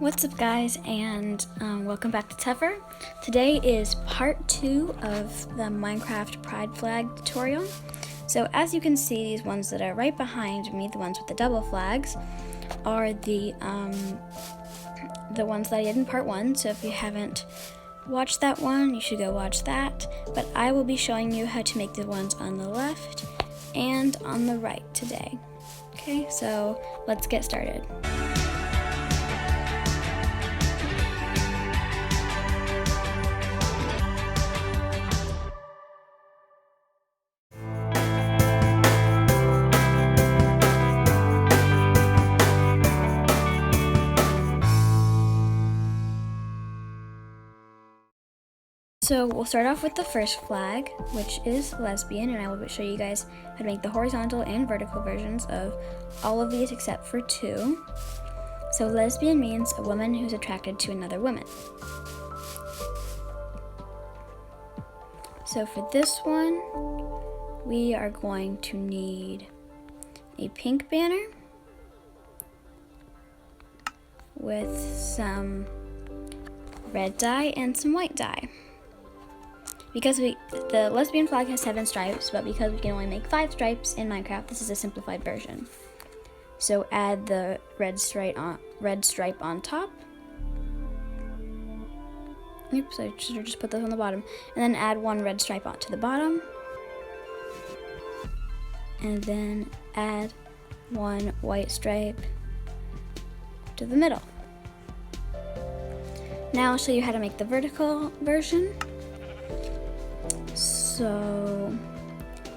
What's up guys, and welcome back to Tougher. Today is part 2 of the Minecraft pride flag tutorial. So as you can see, these ones that are right behind me, the ones with the double flags, are the ones that I did in part 1. So if you haven't watched that one, you should go watch that. But I will be showing you how to make the ones on the left and on the right today. Okay, so let's get started. So we'll start off with the first flag, which is lesbian, and I will show you guys how to make the horizontal and vertical versions of all of these except for 2. So lesbian means a woman who's attracted to another woman. So for this one, we are going to need a pink banner with some red dye and some white dye. Because the lesbian flag has 7 stripes, but because we can only make 5 stripes in Minecraft, this is a simplified version. So add the red stripe on top. Oops, I should have just put those on the bottom. And then add 1 red stripe onto the bottom. And then add 1 white stripe to the middle. Now I'll show you how to make the vertical version. So,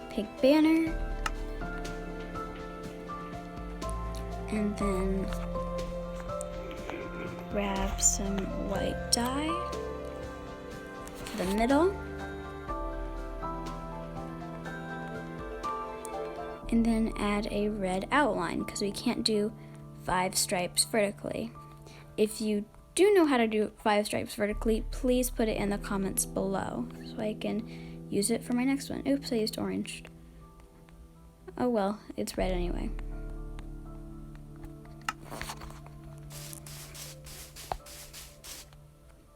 pink banner, and then grab some white dye for the middle, and then add a red outline because we can't do 5 stripes vertically. If you do know how to do 5 stripes vertically, please put it in the comments below so I can use it for my next one. Oops, I used orange. Oh well, it's red anyway.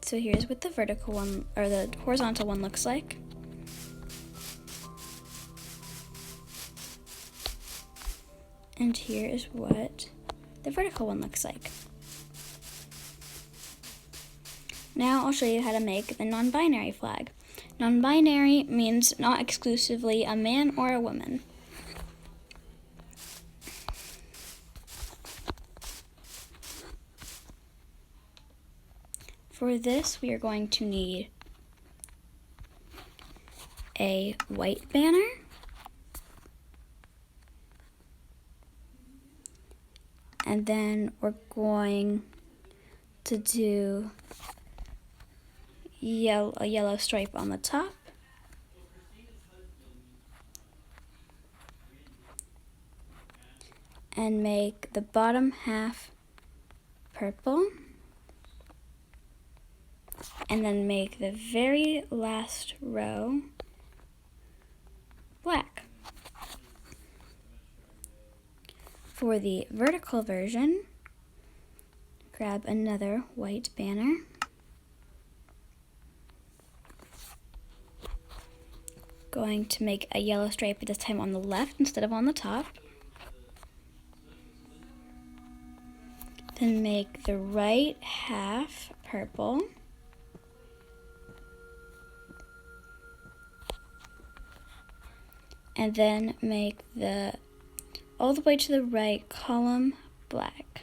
So here's what the vertical one, or the horizontal one, looks like. And here is what the vertical one looks like. Now I'll show you how to make the non-binary flag. Non-binary means not exclusively a man or a woman. For this, we are going to need a white banner, and then we're going to do a yellow stripe on the top, and make the bottom half purple, and then make the very last row black. For the vertical version, grab another white banner, going to make a yellow stripe, but this time on the left instead of on the top. Then make the right half purple. And then make the all the way to the right column black.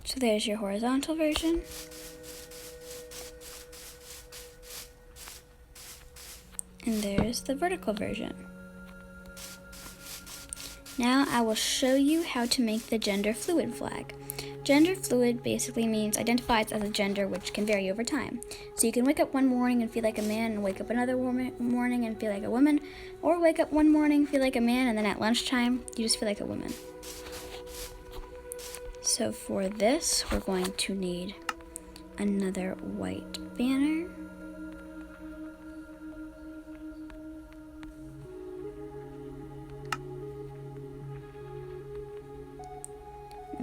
So there's your horizontal version. And there's the vertical version. Now I will show you how to make the gender fluid flag. Gender fluid basically means identifies as a gender which can vary over time. So you can wake up one morning and feel like a man, and wake up another morning and feel like a woman, or wake up one morning, feel like a man, and then at lunchtime, you just feel like a woman. So for this, we're going to need another white banner,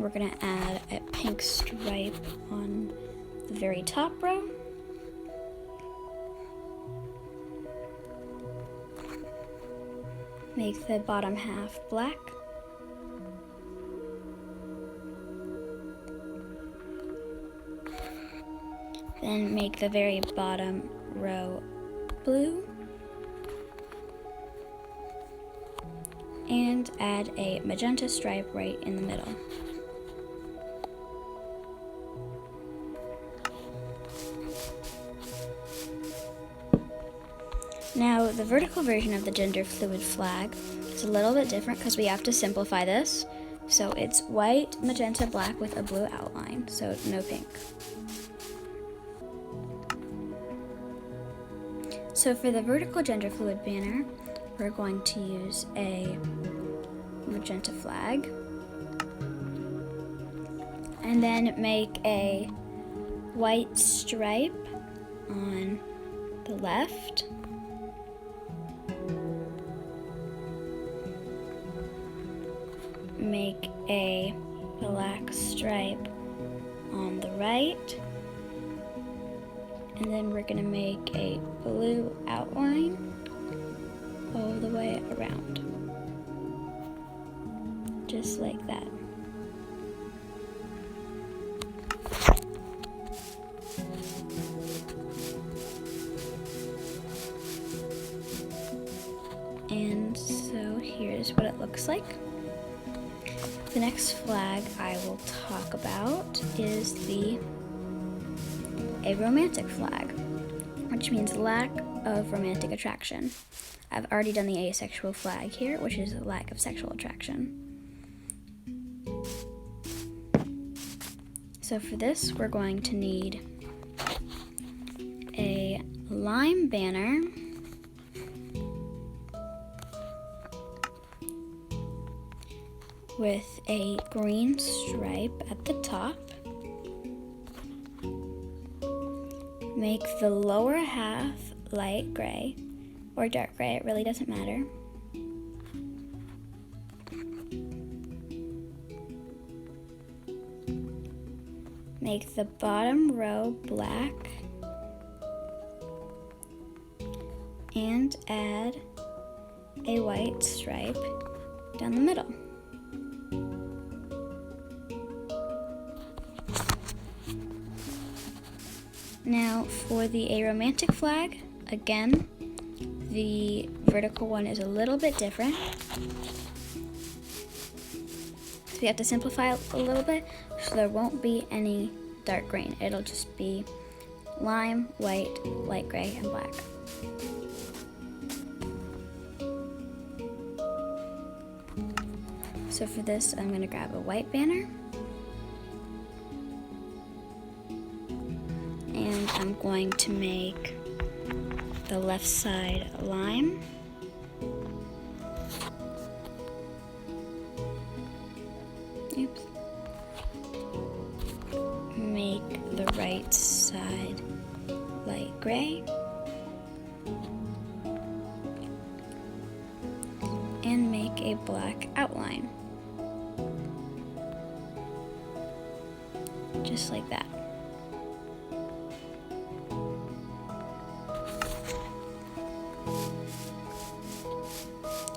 we're gonna add a pink stripe on the very top row. Make the bottom half black. Then make the very bottom row blue. And add a magenta stripe right in the middle. Now, the vertical version of the gender fluid flag is a little bit different because we have to simplify this. So it's white, magenta, black with a blue outline, so no pink. So for the vertical gender fluid banner, we're going to use a magenta flag and then make a white stripe on the left. Make a black stripe on the right, and then we're going to make a blue outline all the way around, just like that. And so here's what it looks like. The next flag I will talk about is the aromantic flag, which means lack of romantic attraction. I've already done the asexual flag here, which is a lack of sexual attraction. So for this, we're going to need a lime banner, with a green stripe at the top. Make the lower half light gray or dark gray, it really doesn't matter. Make the bottom row black and add a white stripe down the middle. Now for the aromantic flag, again, the vertical one is a little bit different. So we have to simplify it a little bit, so there won't be any dark green. It'll just be lime, white, light gray, and black. So for this, I'm going to grab a white banner. And I'm going to make the left side lime. Oops. Make the right side light gray. And make a black outline. Just like that.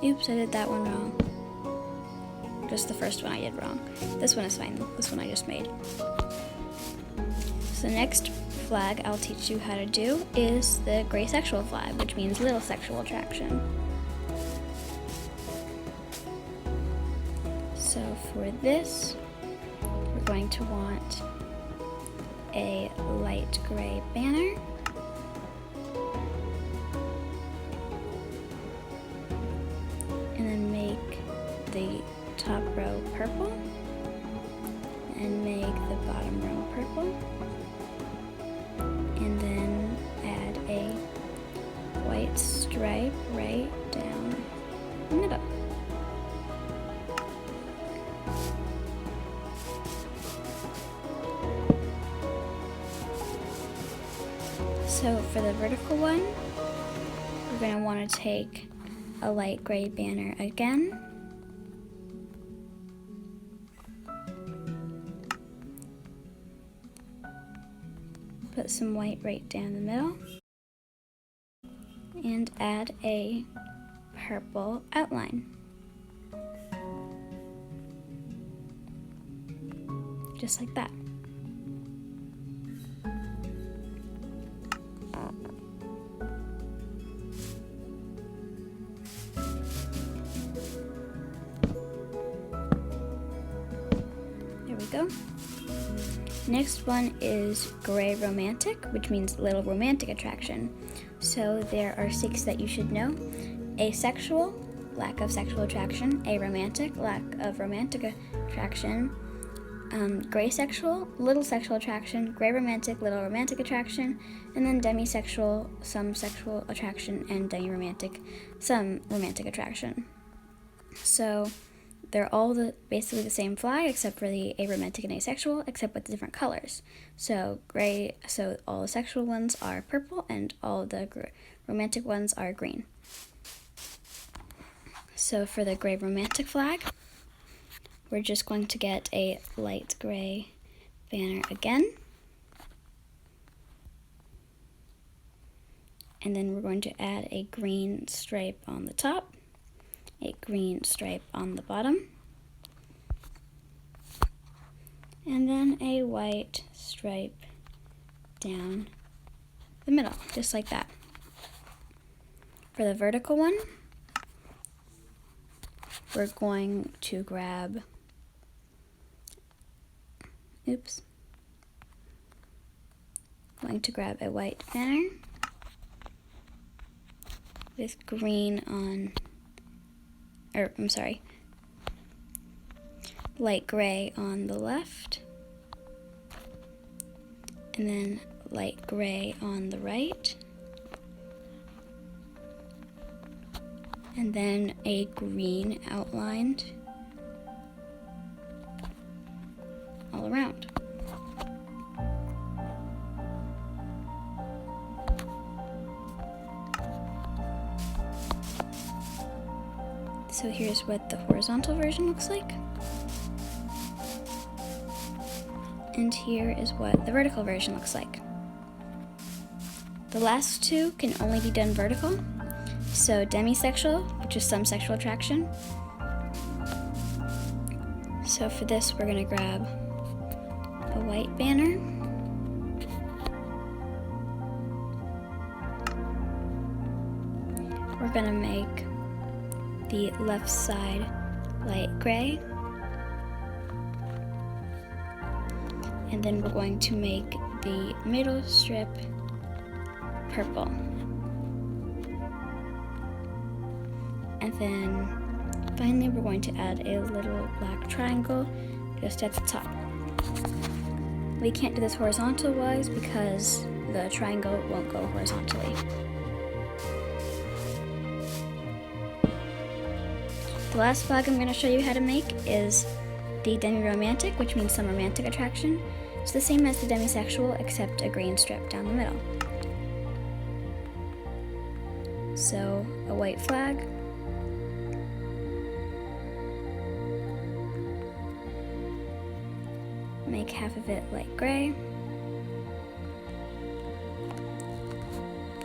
Oops, I did that one wrong. Just the first one I did wrong. This one is fine. This one I just made. So the next flag I'll teach you how to do is the greysexual flag, which means little sexual attraction. So for this, we're going to want a light gray banner. And then make the top row purple and make the bottom row purple, and then add a white stripe right down the middle. So for the vertical one, we're going to want to take a light gray banner again. Put some white right down the middle. And add a purple outline. Just like that. There we go. Next one is greyromantic, which means little romantic attraction. So there are 6 that you should know. Asexual, lack of sexual attraction. Aromantic, lack of romantic attraction. Greysexual, little sexual attraction. Greyromantic, little romantic attraction. And then demisexual, some sexual attraction. And demiromantic, some romantic attraction. So they're all basically the same flag, except for the aromantic and asexual, except with the different colors. So all the sexual ones are purple, and all the romantic ones are green. So for the greyromantic flag, we're just going to get a light gray banner again. And then we're going to add a green stripe on the top, a green stripe on the bottom, and then a white stripe down the middle, just like that. For the vertical one, we're going to grab, a white banner with green on, light gray on the left, and then light gray on the right, and then a green outlined all around. So here's what the horizontal version looks like. And here is what the vertical version looks like. The last 2 can only be done vertical. So demisexual, which is some sexual attraction. So for this, we're gonna grab a white banner. We're gonna make the left side light gray. And then we're going to make the middle strip purple. And then finally we're going to add a little black triangle just at the top. We can't do this horizontal wise because the triangle won't go horizontally. The last flag I'm going to show you how to make is the demiromantic, which means some romantic attraction. It's the same as the demisexual, except a green strip down the middle. So a white flag, make half of it light gray,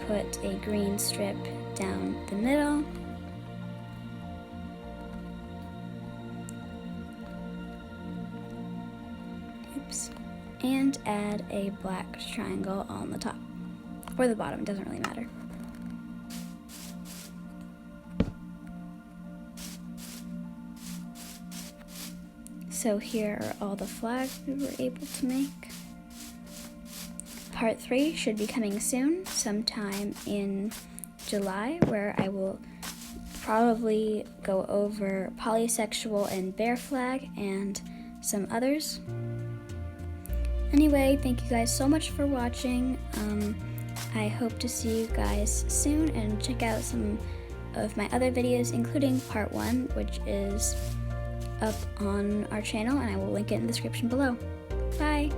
put a green strip down the middle, and add a black triangle on the top, or the bottom, it doesn't really matter. So here are all the flags we were able to make. Part 3 should be coming soon, sometime in July, where I will probably go over polysexual and bear flag and some others. Anyway, thank you guys so much for watching. I hope to see you guys soon, and check out some of my other videos, including part 1, which is up on our channel, and I will link it in the description below. Bye!